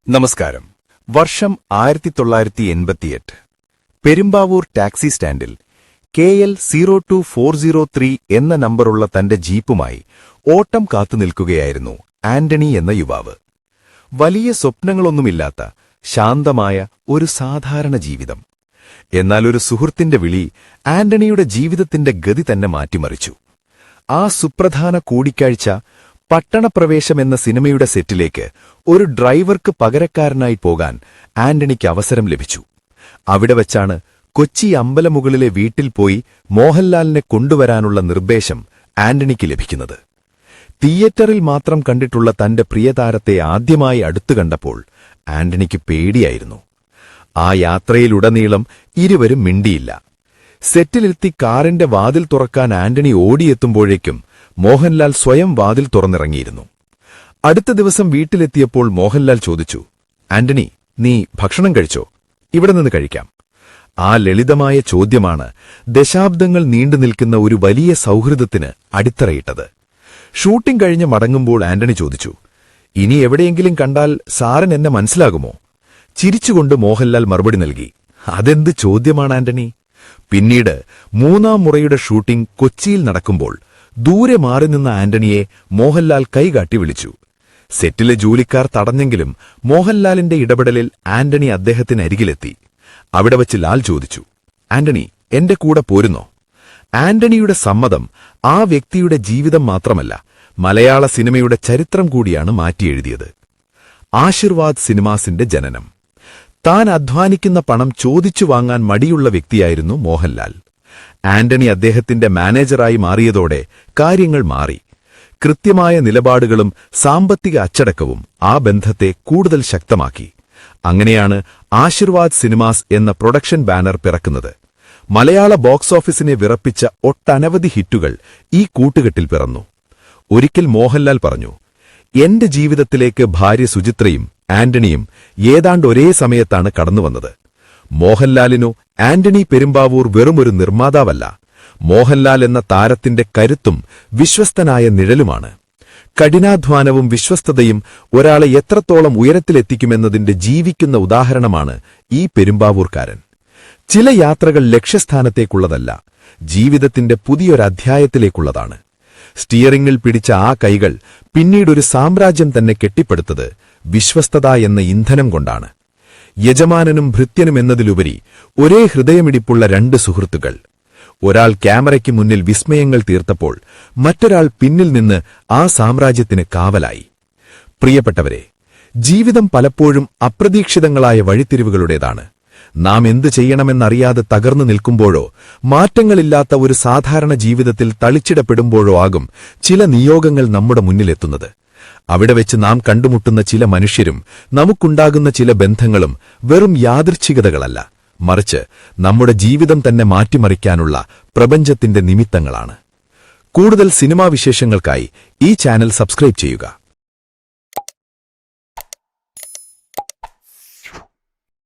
നമസ്കാരം. വർഷം 1988. പെരുമ്പാവൂർ ടാക്സി സ്റ്റാൻഡിൽ KL 02403 എന്ന നമ്പറുള്ള തന്റെ ജീപ്പുമായി ഓട്ടം കാത്തുനിൽക്കുകയായിരുന്നു ആന്റണി എന്ന യുവാവ്. വലിയ സ്വപ്നങ്ങളൊന്നുമില്ലാത്ത ശാന്തമായ ഒരു സാധാരണ ജീവിതം. എന്നാൽ ഒരു സുഹൃത്തിന്റെ വിളി ആന്റണിയുടെ ജീവിതത്തിന്റെ ഗതി തന്നെ മാറ്റിമറിച്ചു. ആ സുപ്രധാന കൂടിക്കാഴ്ച പട്ടണപ്രവേശം എന്ന സിനിമയുടെ സെറ്റിലേക്ക് ഒരു ഡ്രൈവർക്ക് പകരക്കാരനായി പോകാൻ ആന്റണിക്ക് അവസരം ലഭിച്ചു. അവിടെ വച്ചാണ് കൊച്ചി അമ്പലമുകളിലെ വീട്ടിൽ പോയി മോഹൻലാലിനെ കൊണ്ടുവരാനുള്ള നിർദ്ദേശം ആന്റണിക്ക് ലഭിക്കുന്നത്. തിയേറ്ററിൽ മാത്രം കണ്ടിട്ടുള്ള തന്റെ പ്രിയതാരത്തെ ആദ്യമായി അടുത്തു കണ്ടപ്പോൾ ആന്റണിക്ക് പേടിയായിരുന്നു. ആ യാത്രയിലുടനീളം ഇരുവരും മിണ്ടിയില്ല. സെറ്റിലെത്തി കാറിന്റെ വാതിൽ തുറക്കാൻ ആന്റണി ഓടിയെത്തുമ്പോഴേക്കും മോഹൻലാൽ സ്വയം വാതിൽ തുറന്നിറങ്ങിയിരുന്നു. അടുത്ത ദിവസം വീട്ടിലെത്തിയപ്പോൾ മോഹൻലാൽ ചോദിച്ചു, ആന്റണി, നീ ഭക്ഷണം കഴിച്ചോ? ഇവിടെ നിന്ന് കഴിക്കാം. ആ ലളിതമായ ചോദ്യമാണ് ദശാബ്ദങ്ങൾ നീണ്ടുനിൽക്കുന്ന ഒരു വലിയ സൗഹൃദത്തിന് അടിത്തറയിട്ടത്. ഷൂട്ടിംഗ് കഴിഞ്ഞ് മടങ്ങുമ്പോൾ ആന്റണി ചോദിച്ചു, ഇനി എവിടെയെങ്കിലും കണ്ടാൽ സാറിന് എന്നെ മനസ്സിലാകുമോ? ചിരിച്ചുകൊണ്ട് മോഹൻലാൽ മറുപടി നൽകി, അതെന്ത് ചോദ്യമാണ് ആന്റണി? പിന്നീട് 3-ാം മുറയുടെ ഷൂട്ടിംഗ് കൊച്ചിയിൽ നടക്കുമ്പോൾ ദൂരെ മാറി നിന്ന ആന്റണിയെ മോഹൻലാൽ കൈകാട്ടി വിളിച്ചു. സെറ്റിലെ ജോലിക്കാർ തടഞ്ഞെങ്കിലും മോഹൻലാലിന്റെ ഇടപെടലിൽ ആന്റണി അദ്ദേഹത്തിനരികിലെത്തി. അവിടെ വച്ച് ലാൽ ചോദിച്ചു, ആന്റണി, എന്റെ കൂടെ പോരുന്നോ? ആന്റണിയുടെ സമ്മതം ആ വ്യക്തിയുടെ ജീവിതം മാത്രമല്ല, മലയാള സിനിമയുടെ ചരിത്രം കൂടിയാണ് മാറ്റിയെഴുതിയത്. ആശീർവാദ് സിനിമാസിന്റെ ജനനം. താൻ അധ്വാനിക്കുന്ന പണം ചോദിച്ചു വാങ്ങാൻ മടിയുള്ള വ്യക്തിയായിരുന്നു മോഹൻലാൽ. ആന്റണി അദ്ദേഹത്തിന്റെ മാനേജറായി മാറിയതോടെ കാര്യങ്ങൾ മാറി. കൃത്യമായ നിലപാടുകളും സാമ്പത്തിക അച്ചടക്കവും ആ ബന്ധത്തെ കൂടുതൽ ശക്തമാക്കി. അങ്ങനെയാണ് ആശീർവാദ് സിനിമാസ് എന്ന പ്രൊഡക്ഷൻ ബാനർ പിറക്കുന്നത്. മലയാള ബോക്സ് ഓഫീസിനെ വിറപ്പിച്ച ഒട്ടനവധി ഹിറ്റുകൾ ഈ കൂട്ടുകെട്ടിൽ പിറന്നു. ഒരിക്കൽ മോഹൻലാൽ പറഞ്ഞു, എന്റെ ജീവിതത്തിലേക്ക് ഭാര്യ സുചിത്രയും ആന്റണിയും ഏതാണ്ട് ഒരേ സമയത്താണ് കടന്നുവന്നത്. മോഹൻലാലിനു ആന്റണി പെരുമ്പാവൂർ വെറുമൊരു നിർമ്മാതാവല്ല, മോഹൻലാൽ എന്ന താരത്തിന്റെ കരുത്തും വിശ്വസ്തനായ നിഴലുമാണ്. കഠിനാധ്വാനവും വിശ്വസ്തതയും ഒരാളെ എത്രത്തോളം ഉയരത്തിലെത്തിക്കുമെന്നതിന്റെ ജീവിക്കുന്ന ഉദാഹരണമാണ് ഈ പെരുമ്പാവൂർക്കാരൻ. ചില യാത്രകൾ ലക്ഷ്യസ്ഥാനത്തേക്കുള്ളതല്ല, ജീവിതത്തിന്റെ പുതിയൊരധ്യായത്തിലേക്കുള്ളതാണ്. സ്റ്റിയറിംഗിൽ പിടിച്ച ആ കൈകൾ പിന്നീടൊരു സാമ്രാജ്യം തന്നെ കെട്ടിപ്പടുത്തത് വിശ്വസ്തത എന്ന ഇന്ധനം കൊണ്ടാണ്. യജമാനനും ഭൃത്യനും എന്നതിലുപരി ഒരേ ഹൃദയമിടിപ്പുള്ള രണ്ട് സുഹൃത്തുക്കൾ. ഒരാൾ ക്യാമറയ്ക്ക് മുന്നിൽ വിസ്മയങ്ങൾ തീർത്തപ്പോൾ മറ്റൊരാൾ പിന്നിൽ നിന്ന് ആ സാമ്രാജ്യത്തിന് കാവലായി. പ്രിയപ്പെട്ടവരെ, ജീവിതം പലപ്പോഴും അപ്രതീക്ഷിതങ്ങളായ വഴിത്തിരിവുകളുടേതാണ്. നാം എന്തു ചെയ്യണമെന്നറിയാതെ തകർന്നു നിൽക്കുമ്പോഴോ മാറ്റങ്ങളില്ലാത്ത ഒരു സാധാരണ ജീവിതത്തിൽ തളിച്ചിടപ്പെടുമ്പോഴോ ആകും ചില നിയോഗങ്ങൾ നമ്മുടെ മുന്നിലെത്തുന്നത്. അവിടെ വെച്ച് നാം കണ്ടുമുട്ടുന്ന ചില മനുഷ്യരും നമുക്കുണ്ടാകുന്ന ചില ബന്ധങ്ങളും വെറും യാദൃച്ഛികതകളല്ല, മറിച്ച് നമ്മുടെ ജീവിതം തന്നെ മാറ്റിമറിക്കാനുള്ള പ്രപഞ്ചത്തിന്റെ നിമിത്തങ്ങളാണ്. കൂടുതൽ സിനിമാ വിശേഷങ്ങൾക്കായി ഈ ചാനൽ സബ്സ്ക്രൈബ് ചെയ്യുക.